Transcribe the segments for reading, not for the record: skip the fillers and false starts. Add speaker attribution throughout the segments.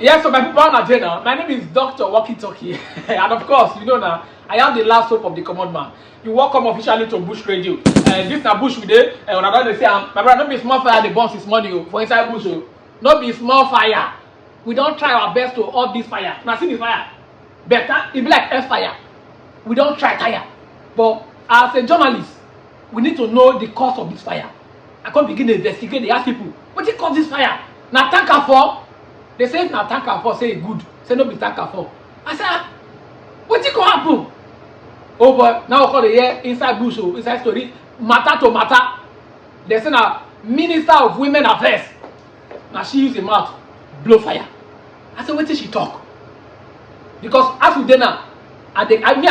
Speaker 1: Yes, so my people are now. My name is Dr. Walkie Talkie. And of course, you know now, I am the last hope of the common man. You welcome officially to Bush Radio. This na Bush we dey. When I don't say, my brother, not be small fire, the boss is money for inside Bush. Not be small fire. We don't try our best to off this fire. Now see this fire. Better, it be like air fire. We don't try tire. But as a journalist, we need to know the cause of this fire. I can't begin to investigate. They ask people, what it cause this fire? Now tanker for. They say if na tanker for, say good. Say no be tanker for. I say, what it go happen? Oh boy, now we call the year inside Bush, inside story, matter to matter. They say now Minister of Women Affairs. Now she use the mouth, blow fire. I say, what did she talk? Because as we dey now, I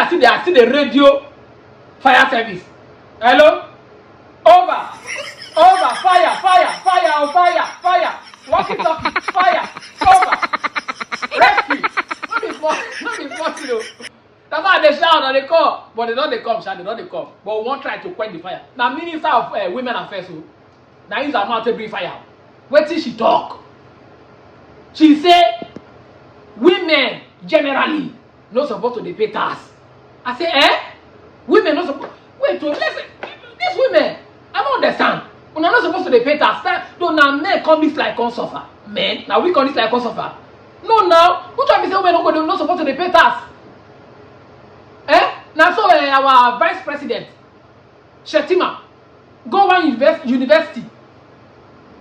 Speaker 1: see the radio fire service. Hello? Over, fire, oh fire. Walkie talkie, fire, over. Rescue. Not be small, you know. That's why they shout and they call. But they don't come, shout, they don't come. But we won't try to quench the fire. Now, Minister of Women Affairs, now use her mouth to bring fire. Wait till she talk. She say, women generally not supposed to pay tax. I say, women not supposed. Wait, listen. These women, I don't understand. We're not supposed to pay tax. No, now men come this like come suffer. Men, now we come this like come suffer. No, now, who try to say women not supposed to pay tax? Now so our vice president, Shetima, go one university.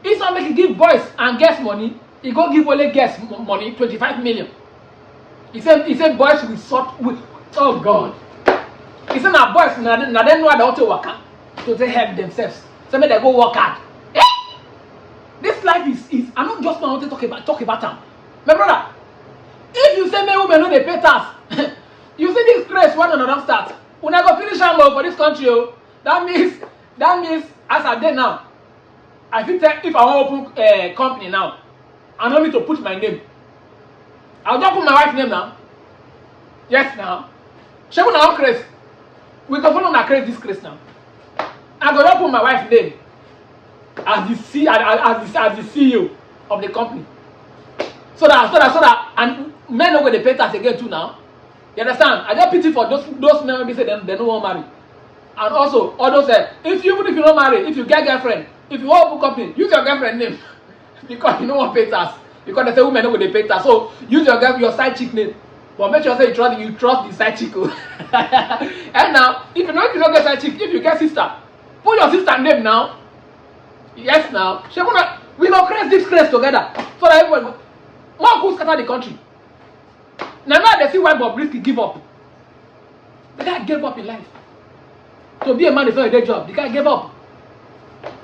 Speaker 1: If somebody give boys and girls money, he go give only girls money, 25 million. He said boys will sort with, oh God. He said now boys, now they know how to work to take help themselves. So make they go work hard. This life is I don't just want to talk about them. My brother, if you say men women know they pay tax, you see this craze one another start. When I go finish am for this country, that means as I did now, I think if I want to open a company now, I don't need to put my name. I'll just put my wife's name now. Yes now. She will now craze. We can follow na craze this craze now. I go just put my wife's name as the CEO of the company. So that and men know where they pay tax again too now. You understand? I just pity for those men who say they don't want to marry. And also, all those even if you don't marry, if you get girlfriend, if you want to open company, use your girlfriend name. Because you don't want to pay tax. Because they say women know where they pay tax. So use your side chick name. But make sure say you trust the side chick. And now, if you don't get side chick, if you get sister, put your sister name now. Yes now. We go create this craze together. So that everyone more cool scatter the country. Now they see why Bobrisky give up. The guy gave up in life. To be a man is not a day job. The guy gave up.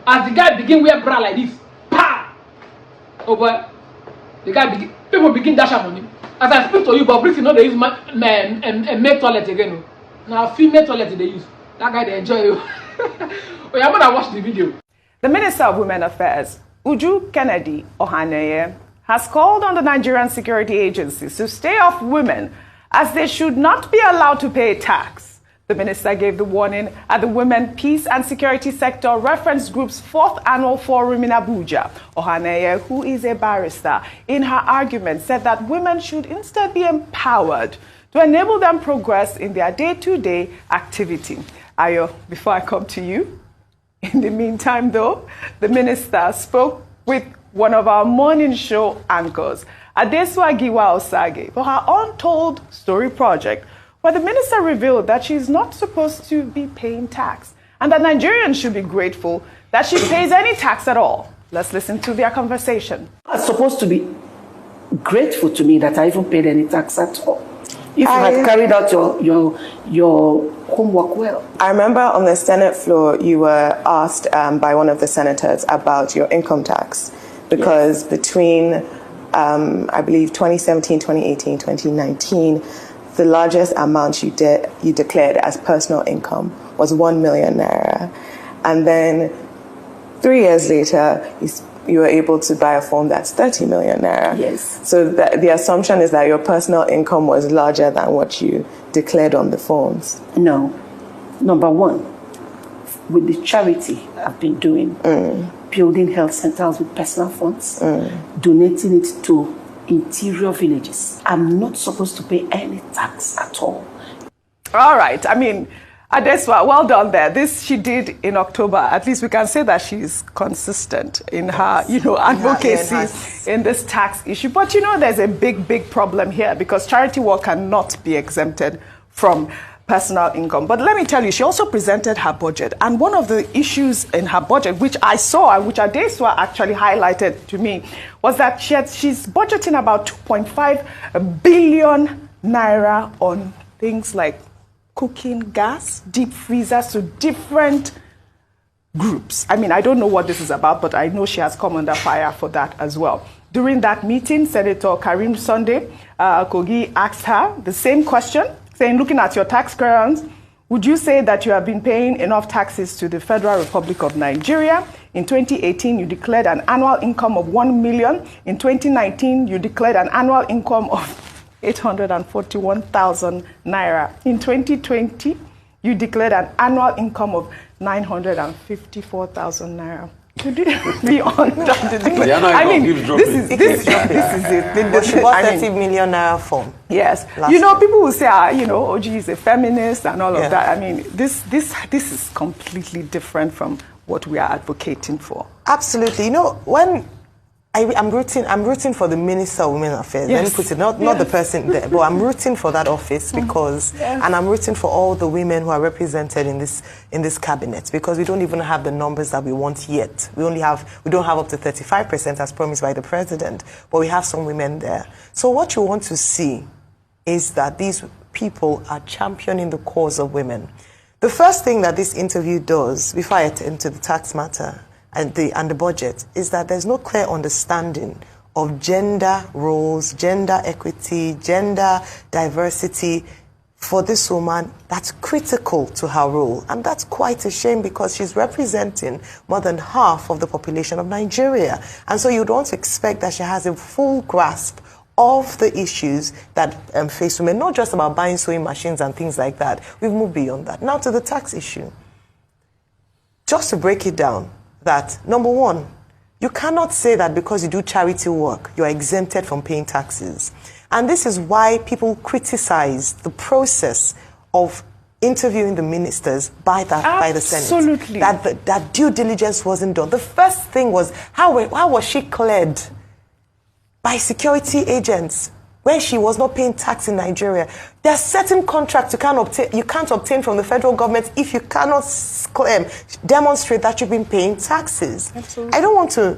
Speaker 1: As the guy begin wear bra like this, pa! Oh boy, the guy people begin dash up on him. As I speak to you, Bobrisky know they use male toilet again. Now female toilet they use. That guy they enjoy you. Oh, I'm gonna watch the video.
Speaker 2: The Minister of Women Affairs, Uju Kennedy Ohaneye, has called on the Nigerian security agencies to stay off women as they should not be allowed to pay tax. The minister gave the warning at the Women, Peace and Security Sector Reference Group's 4th annual forum in Abuja. Ohaneye, who is a barrister, in her argument said that women should instead be empowered to enable them progress in their day-to-day activity. Ayo, before I come to you, in the meantime though, the minister spoke with one of our morning show anchors, Adesua Giwa Osage, for her Untold Story project, where the minister revealed that she is not supposed to be paying tax and that Nigerians should be grateful that she pays any tax at all. Let's listen to their conversation.
Speaker 3: It's supposed to be grateful to me that I even paid any tax at all. If you had carried out your homework well.
Speaker 4: I remember on the Senate floor, you were asked by one of the senators about your income tax. Because between, I believe, 2017, 2018, 2019, the largest amount you declared as personal income was 1 million naira. And then 3 years later, you were able to buy a phone that's 30 million naira.
Speaker 3: Yes.
Speaker 4: So the assumption is that your personal income was larger than what you declared on the phones.
Speaker 3: No. Number one, with the charity I've been doing, building health centers with personal funds, donating it to interior villages. I'm not supposed to pay any tax at all.
Speaker 2: All right. I mean, Adeswa, well done there. This she did in October. At least we can say that she's consistent in her, advocacy in this tax issue. But there's a big problem here because charity work cannot be exempted from personal income. But let me tell you, she also presented her budget. And one of the issues in her budget, which I saw and which Adeswa actually highlighted to me, was that she's budgeting about 2.5 billion naira on things like cooking gas, deep freezers to different groups. I mean, I don't know what this is about, but I know she has come under fire for that as well. During that meeting, Senator Karim Sunday Kogi asked her the same question, saying, looking at your tax returns, would you say that you have been paying enough taxes to the Federal Republic of Nigeria? In 2018, you declared an annual income of 1 million. In 2019, you declared an annual income of 841,000 naira. In 2020, you declared an annual income of 954,000 naira. Could you be on that? I mean, this is it.
Speaker 5: But she bought 30 million naira form.
Speaker 2: Yes. People will say, OG is a feminist and all of that. I mean, this is completely different from what we are advocating for.
Speaker 5: Absolutely. When I'm rooting for the Minister of Women Affairs.
Speaker 2: Yes.
Speaker 5: Let me put it, not the person there, but I'm rooting for that office because, and I'm rooting for all the women who are represented in this cabinet because we don't even have the numbers that we want yet. We don't have up to 35% as promised by the president, but we have some women there. So what you want to see is that these people are championing the cause of women. The first thing that this interview does, before I attend to the tax matter, and the budget, is that there's no clear understanding of gender roles, gender equity, gender diversity for this woman that's critical to her role. And that's quite a shame because she's representing more than half of the population of Nigeria. And so you'd want to expect that she has a full grasp of the issues that face women, not just about buying sewing machines and things like that. We've moved beyond that. Now to the tax issue. Just to break it down, that, number one, you cannot say that because you do charity work, you're exempted from paying taxes. And this is why people criticize the process of interviewing the ministers by the Senate.
Speaker 2: Absolutely.
Speaker 5: That due diligence wasn't done. The first thing was, how was she cleared by security agents when she was not paying tax in Nigeria? There are certain contracts you can't obtain from the federal government if you cannot demonstrate that you've been paying taxes.
Speaker 2: Absolutely.
Speaker 5: I don't want to,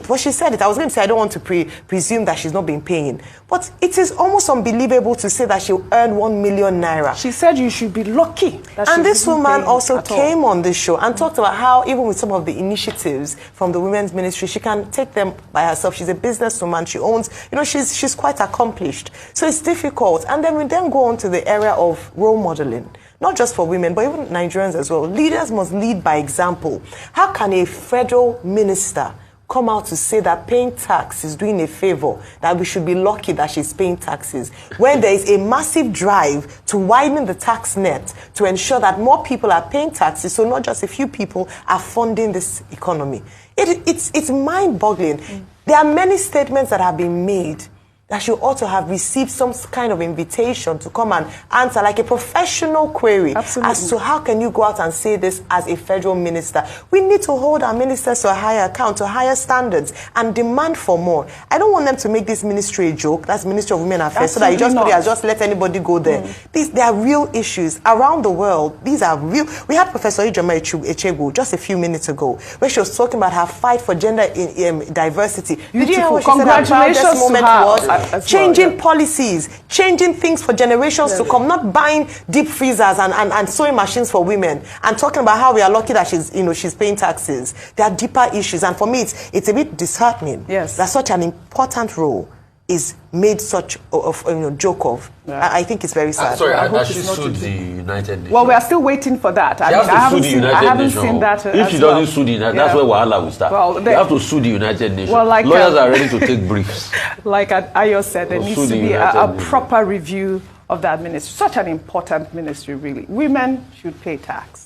Speaker 5: what she said I was going to say I don't want to presume that she's not been paying. But it is almost unbelievable to say that she'll earn 1 million naira.
Speaker 2: She said you should be lucky.
Speaker 5: And this woman also came on this show and talked about how even with some of the initiatives from the women's ministry, she can take them by herself. She's a businesswoman. She owns, she's quite accomplished. So it's difficult. And then we go on to the area of role modeling, not just for women, but even Nigerians as well. Leaders must lead by example. How can a federal minister come out to say that paying tax is doing a favor, that we should be lucky that she's paying taxes, when there is a massive drive to widen the tax net to ensure that more people are paying taxes, so not just a few people are funding this economy? It's mind-boggling. There are many statements that have been made that she ought to have received some kind of invitation to come and answer, like a professional query.
Speaker 2: Absolutely.
Speaker 5: As to how can you go out and say this as a federal minister. We need to hold our ministers to a higher account, to higher standards, and demand for more. I don't want them to make this ministry a joke. That's Ministry of Women Affairs, so that you just put it as just let anybody go there. There are real issues around the world. These are real. We had Professor Ijoma Echegwu just a few minutes ago, where she was talking about her fight for gender diversity. Did you hear what she said? Her proudest moment was changing policies, changing things for generations to come, not buying deep freezers and sewing machines for women, and talking about how we are lucky that she's paying taxes. There are deeper issues, and for me, it's a bit disheartening that such an important role is made such a joke of. Yeah. I think it's very sad.
Speaker 6: Sorry, has she sued the United Nations?
Speaker 2: Well, we are still waiting for that.
Speaker 6: I
Speaker 2: haven't seen that.
Speaker 6: If she doesn't sue the United Nations, that's where Wahala will start. Well, you have to sue the United Nations. Well, lawyers are ready to take briefs.
Speaker 2: Like Ayo said, there needs to be a proper review of that ministry. Such an important ministry, really. Women should pay tax.